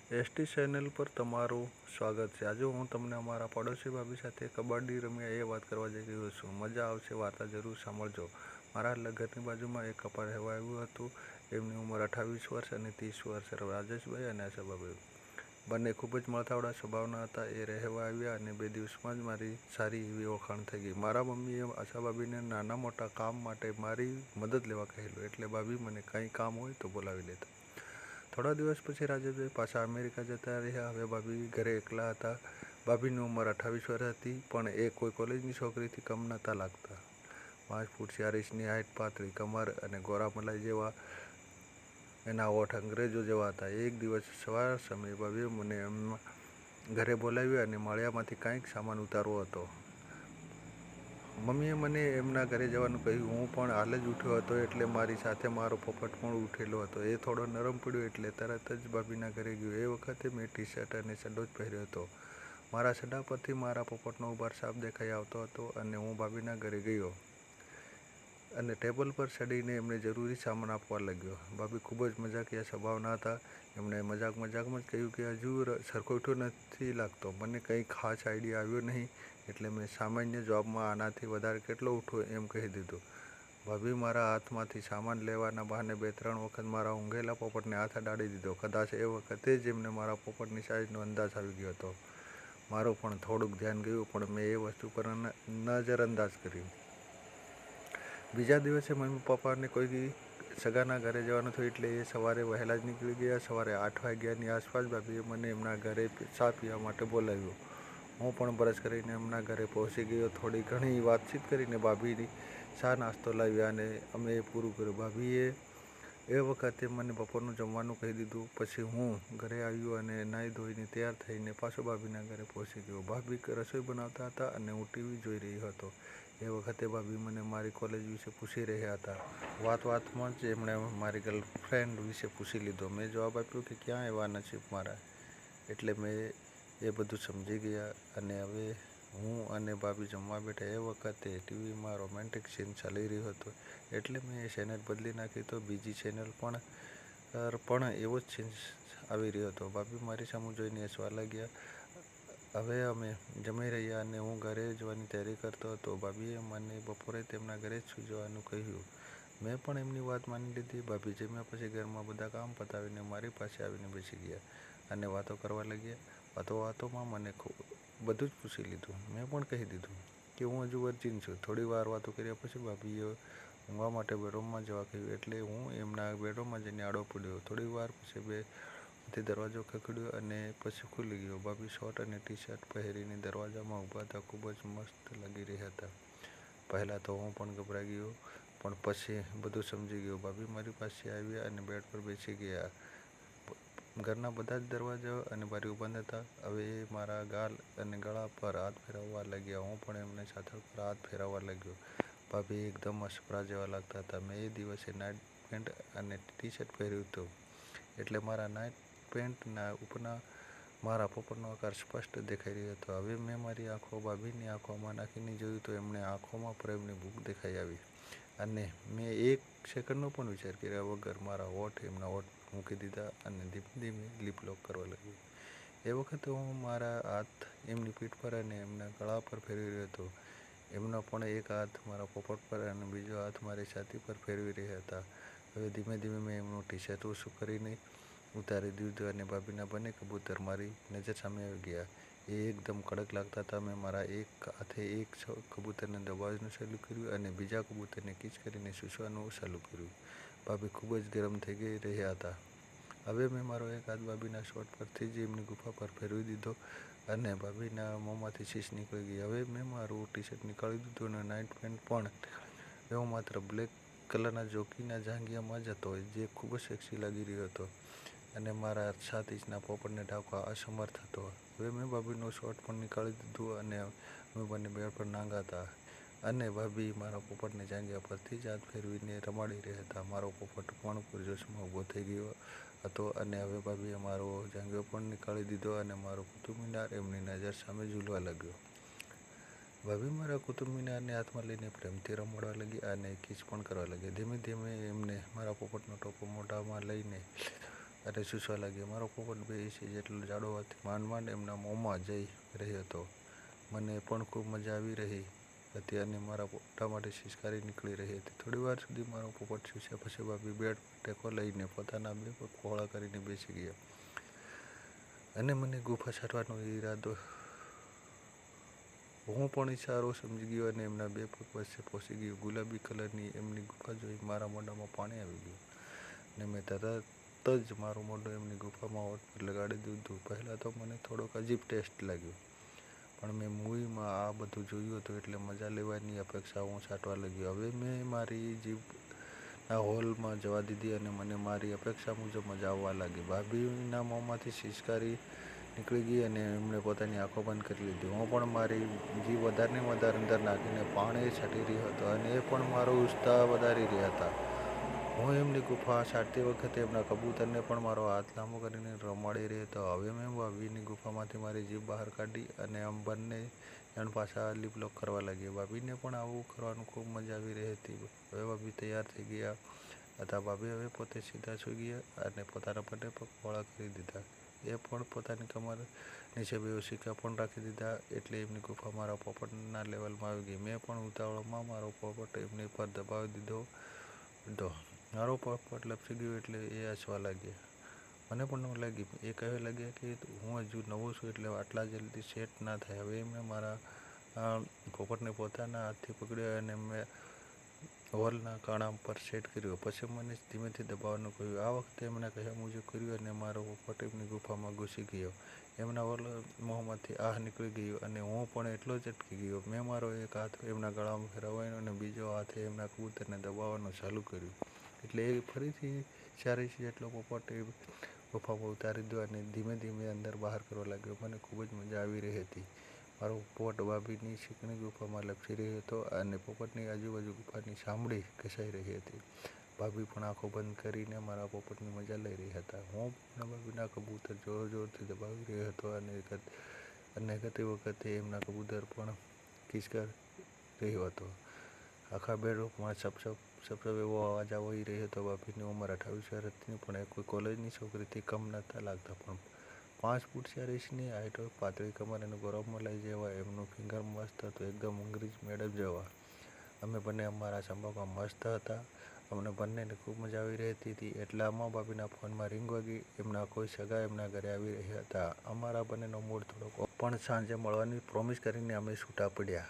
ST channel પર તમારું સ્વાગત છે। આજે હું તમને અમારા પડોશી ભાભી સાથે કબડ્ડી રમ્યા એ વાત કરવા જઈ રહ્યો છું। મજા આવશે, વાર્તા જરૂર સાંભળજો। મારા ઘરની બાજુમાં એક કપલ રહેવા આવ્યું હતું। એમની ઉંમર 28 વર્ષ અને 30 વર્ષ। રાજેશભાઈ અને આશાભાઈ બંને ખૂબ જ મળતાવડા સ્વભાવના હતા। એ રહેવા આવ્યા અને 2 દિવસમાં જ મારી સારી એવી ઓળખાણ થઈ ગઈ। મારા મમ્મીએ આશાભાભીને નાના મોટા કામ માટે મારી મદદ લેવા કહેલું, એટલે ભાભી મને કંઈ કામ હોય તો બોલાવી લેતા। થોડા દિવસ પછી રાજેશભાઈ પાછા અમેરિકા જતા રહ્યા। હવે ભાભી ઘરે એકલા હતા। ભાભીની ઉંમર 28 વર્ષ હતી, પણ એ કોઈ કોલેજની છોકરીથી કમ નહોતા લાગતા। 5 ફૂટ 4 ઇંચની હાઇટ, પાતળી કમર અને ગોરા મલાઈ જેવા એના ઓઠ અંગ્રેજો જેવા હતા। એક દિવસ સવાર સમયે ભાભીએ મને એમના ઘરે બોલાવ્યા અને માળિયામાંથી કંઈક સામાન ઉતારવો હતો। મમ્મીએ મને એમના ઘરે જવાનું કહ્યું। હું પણ હાલ જ ઉઠ્યો હતો, એટલે મારી સાથે મારો પોપટ પણ ઉઠેલો હતો। એ થોડો નરમ પડ્યો એટલે તરત જ ભાભીના ઘરે ગયો। એ વખતે મેં ટી-શર્ટ અને ચડ્ડો જ પહેર્યો હતો। મારા ચડ્ડા પરથી મારા પોપટનો ઉભાર સાફ દેખાઈ આવતો હતો અને હું ભાભીના ઘરે ગયો અને ટેબલ પર ચડીને એમને જરૂરી સામાન આપવા લાગ્યો। ભાભી ખૂબ જ મજાકિયા સ્વભાવના હતા। એમણે મજાકમાં જ કહ્યું કે હજુ સરખો ઉઠ્યો નથી લાગતો। મને કંઈ ખાસ આઈડિયા આવ્યો નહીં, એટલે મેં સામાન્ય જવાબમાં આનાથી વધારે કેટલો ઉઠો એમ કહી દીધું। ભાભી મારા હાથમાંથી સામાન લેવાના બહાને 2-3 વખત મારા ઊંઘેલા પોપટને હાથ અડાડી દીધો। કદાચ એ વખતે જ એમને મારા પોપટની સાઈઝનો અંદાજ આવી ગયો હતો। મારું પણ થોડુંક ધ્યાન ગયું, પણ મેં એ વસ્તુ પર નજરઅંદાજ કર્યું। બીજા દિવસે મમ્મી પપ્પાને કોઈ સગાના ઘરે જવાનું થયું, એટલે એ સવારે વહેલા જ નીકળી ગયા। સવારે 8 વાગ્યાની આસપાસ ભાભીએ મને એમના ઘરે ચા પીવા માટે બોલાવ્યો। હું પણ બ્રશ કરીને એમના ઘરે પહોંચી ગયો। થોડી ઘણી વાતચીત કરીને ભાભી ચા નાસ્તો લાવ્યા અને અમે એ પૂરું કર્યું। ભાભીએ એ વખતે મને બપોરનું જમવાનું કહી દીધું। પછી હું ઘરે આવ્યો અને નાહી ધોઈને તૈયાર થઈને પાછો ભાભીના ઘરે પહોંચી ગયો। ભાભી રસોઈ બનાવતા હતા અને હું ટીવી જોઈ રહ્યો હતો। એ વખતે ભાભી મને મારી કોલેજ વિશે પૂછી રહ્યા હતા। વાતમાં જ એમણે મારી ગર્લફ્રેન્ડ વિશે પૂછી લીધો। મેં જવાબ આપ્યો કે ક્યાં એવા નસીબ મારા, એટલે મેં એ બધું સમજી ગયા અને હવે હું અને ભાભી જમવા બેઠા। એ વખતે ટીવીમાં રોમેન્ટિક સીન ચાલી રહ્યો હતો, એટલે મેં એ ચેનલ બદલી નાખી તો બીજી ચેનલ પર પણ એવો જ સીન આવી રહ્યો હતો। ભાભી મારી સામું જોઈને હસવા લાગ્યા। હવે અમે જમી રહ્યા અને હું ઘરે જવાની તૈયારી કરતો હતો। ભાભીએ મને બપોરે તેમના ઘરે જ સૂઈ જવાનું કહ્યું। મેં પણ એમની વાત માની લીધી। ભાભી જમ્યા પછી ઘરમાં બધા કામ પતાવીને મારી પાસે આવીને બેસી ગયા અને વાતો કરવા લાગ્યા। વાતોમાં મને બધું જ પૂછી લીધું। મેં પણ કહી દીધું કે હું હજુ વર્જિન છું। થોડી વાર વાતો કર્યા પછી ભાભીએ ઊંઘવા માટે બેડરૂમમાં જવા કહ્યું, એટલે હું એમના બેડરૂમમાં જઈને આડો પડ્યો। થોડી વાર પછી બેમાંથી દરવાજો ખખડ્યો અને પછી ખુલી ગયો। ભાભી શોર્ટ અને ટી-શર્ટ પહેરીને દરવાજામાં ઊભા હતા। ખૂબ જ મસ્ત લાગી રહ્યા હતા। પહેલાં તો હું પણ ગભરાઈ ગયો, પણ પછી બધું સમજી ગયો। ભાભી મારી પાસે આવ્યા અને બેડ પર બેસી ગયા। ઘરના બધા જ દરવાજા અને બારીઓ બંધ હતા। હવે એ મારા ગાલ અને ગળા પર હાથ ફેરવવા લાગ્યા। હું પણ એમની છાતી પર હાથ ફેરવવા લાગ્યો। ભાભી એકદમ અસપરા જેવા લાગતા હતા। મેં એ દિવસે નાઇટ પેન્ટ અને ટી-શર્ટ પહેર્યું હતું, એટલે મારા નાઇટ પેન્ટના ઉપરના મારા પોપટનો આકાર સ્પષ્ટ દેખાઈ રહ્યો હતો। હવે મેં મારી આંખો ભાભીની આંખોમાં નાખીને જોયું તો એમની આંખોમાં પ્રેમની ભૂખ દેખાઈ આવી અને મેં એક સેકન્ડનો પણ વિચાર કર્યા વગર મારા હોઠ એમના હોઠ પર મૂકી દીધા અને ધીમે ધીમે લિપ લોક કરવા લાગ્યો। એ વખતે હું મારા હાથ એમની પીઠ પર અને એમના ગળા પર ફેરવી રહ્યો હતો। એમનો પણ એક હાથ મારા પોપટ પર અને બીજો હાથ મારી છાતી પર ફેરવી રહ્યા હતા। હવે ધીમે ધીમે મેં એમનું ટી-શર્ટ ઊંચું કરીને ઉતારી દીધું અને ભાભીના બંને કબૂતર મારી નજર સામે આવી ગયા। એ એકદમ કડક લાગતા હતા। મેં મારા એક હાથે એક કબૂતરને દબાવવાનું ચાલુ કર્યું અને બીજા કબૂતરને કિસ કરીને ચૂસવાનું ચાલુ કર્યું। ભાભી ખૂબ જ ગરમ થઈ રહ્યા હતા। હવે મેં મારો એક હાથ ભાભીના શોર્ટ પરથી જ એમની ગુફા પર ફેરવી દીધો અને ભાભીના મોંમાંથી શીશ નીકળી ગઈ। હવે મેં મારું ટી-શર્ટ નીકાળી દીધું અને નાઇટ પેન્ટ પણ નીકાળી। હવે હું માત્ર બ્લેક કલરના જોકીના જાંઘિયામાં જ હતો, જે ખૂબ જ સેક્સી લાગી રહ્યો હતો અને મારા 7 ઇંચના પોપટને ઢાંકવા અસમર્થ હતો। હવે મેં ભાભીનું શોર્ટ પણ નીકાળી દીધું અને અમે બંને બેડ પર નાંગા હતા અને ભાભી મારા પોપટને જાંઘિયા પરથી જ હાથ ફેરવીને રમાડી રહ્યા હતા। મારો પોપટ પણ પૂરજોશમાં ઊભો થઈ ગયો હતો અને હવે ભાભીએ મારો જાંઘિયો પણ નીકાળી દીધો અને મારો કુતુબ મિનાર એમની નજર સામે ઝૂલવા લાગ્યો। ભાભી મારા કુતુબ મિનારને હાથમાં લઈને પ્રેમથી રમાડવા લાગ્યા અને કિસ પણ કરવા લાગ્યા। ધીમે ધીમે એમણે મારા પોપટનો ટોપો મોઢામાં લઈને અને ચૂસવા લાગ્યા. મારો પોપટ 2 ઇંચ જેટલો જાડો હોવાથી માંડ એમના મોંમાં જઈ રહ્યો હતો. મને પણ ખૂબ મજા આવી રહી હતી અને મારા પોપટા માટે સિસકારી નીકળી રહી હતી. થોડી વાર સુધી મારો પોપટ ચૂસ્યા પછી ભાભી બેડ પર ટેકો લઈને પોતાના 2 પગ પહોળા કરીને બેસી ગયા અને મને ગુફા છાંટવાનો ઈરાદો. હું પણ ઈશારો સમજી ગયો અને એમના 2 પગ વચ્ચે પહોંચી ગયો. ગુલાબી કલરની એમની ગુફા જોઈ મારા મોઢામાં પાણી આવી ગયું અને મેં તરત જ મારું મોઢું એમની ગુફામાં હોઠ પર લગાડી દીધું. પહેલાં તો મને થોડોક અજીબ ટેસ્ટ લાગ્યો, પણ મેં મૂવીમાં આ બધું જોયું હતું એટલે મજા લેવાની અપેક્ષા હું છાંટવા લાગ્યો. હવે મેં મારી જીભના હોલમાં જવા દીધી અને મને મારી અપેક્ષા મુજબ મજા આવવા લાગી. ભાભીના મોંમાંથી સિસકારી નીકળી ગઈ અને એમણે પોતાની આંખો બંધ કરી લીધી. હું પણ મારી જીભ વધારે અંદર નાખીને પાણી છાંટી રહ્યો હતો અને એ પણ મારો ઉત્સાહ વધારી રહ્યા હતા. હું એમની ગુફા છાંટતી વખતે એમના કબૂતરને પણ મારો હાથ લાંબો કરીને રમાડી રહ્યો હતો. હવે મેં ભાભીની ગુફામાંથી મારી જીભ બહાર કાઢી અને અમે બંને જણ પાછા લિપલોક કરવા લાગ્યા. ભાભીને પણ આવું કરવાનું ખૂબ મજા આવી રહી હતી. હવે ભાભી તૈયાર થઈ ગયા હતા. ભાભી હવે પોતે સીધા સૂઈ ગયા અને પોતાના બંને પગ પહોળા કરી દીધા. એ પણ પોતાની કમર નીચે 2 સિક્કા પણ રાખી દીધા એટલે એમની ગુફા મારા પોપટના લેવલમાં આવી ગઈ. મેં પણ ઉતાવળમાં મારો પોપટ એમની પર દબાવી દીધો. મારો પોપટ લપસી ગયો એટલે એ હસવા લાગ્યા. મને પણ નવાઈ લાગી. એ કહેવા લાગ્યા કે હું હજુ નવો છું એટલે આટલા જલ્દી સેટ ના થાય. હવે મેં મારા પોપટને પોતાના હાથથી પકડ્યો અને મેં હોલના કાણા પર સેટ કર્યો. પછી મને ધીમેથી દબાવવાનું કહ્યું. આ વખતે એમના કહ્યા મુજબ કર્યું અને મારો પોપટ એમની ગુફામાં ઘૂસી ગયો. એમના મોંમાંથી આહ નીકળી ગયું અને હું પણ એટલો જ અટકી ગયો. મેં મારો એક હાથ એમના ગળામાં ફેરવ્યો અને બીજો હાથે એમના કબૂતરને દબાવવાનું ચાલુ કર્યું એટલે એ ફરીથી 4 ઇંચ જેટલો પોપટ એ ગુફામાં ઉતારી દીધો અને ધીમે અંદર બહાર કરવા લાગ્યો. મને ખૂબ જ મજા આવી રહી હતી. મારો પોપટ ભાભીની ચીકણી ગુફામાં લપસી રહ્યો હતો અને પોપટની આજુબાજુ ગુફાની ચામડી ઘસાઈ રહી હતી. ભાભી પણ આંખો બંધ કરીને મારા પોપટની મજા લઈ રહ્યા હતા. હું પણ ભાભીના કબૂતર જોરથી દબાવી રહ્યો હતો અને કરતી વખતે એમના કબૂતર પણ ખિસકાઈ રહ્યો હતો. આખા બેડરૂમમાં સપ એવો અવાજ આવી રહ્યો હતો. ભાભીની ઉંમર 28 વર્ષ હતી પણ એ કોઈ કોલેજની છોકરીથી કમ નહોતા લાગતા. પણ 5 ફૂટ 4 ઇંચની હાઈટ, પાતળી કમર અને ગોરા મલાઈ જેવા એમનું ફિગર મસ્ત હતું, એકદમ અંગ્રેજ મેડમ જેવા. અમે બંને અમારા સંપર્કમાં મસ્ત હતા. અમને બંનેને ખૂબ મજા આવી રહી હતી. એટલામાં ભાભીના ફોનમાં રિંગ વાગી. એમના કોઈ સગા એમના ઘરે આવી રહ્યા હતા. અમારા બંનેનો મૂડ થોડોક ઓફ પણ સાંજે મળવાની પ્રોમિસ કરીને અમે છૂટા પડ્યા.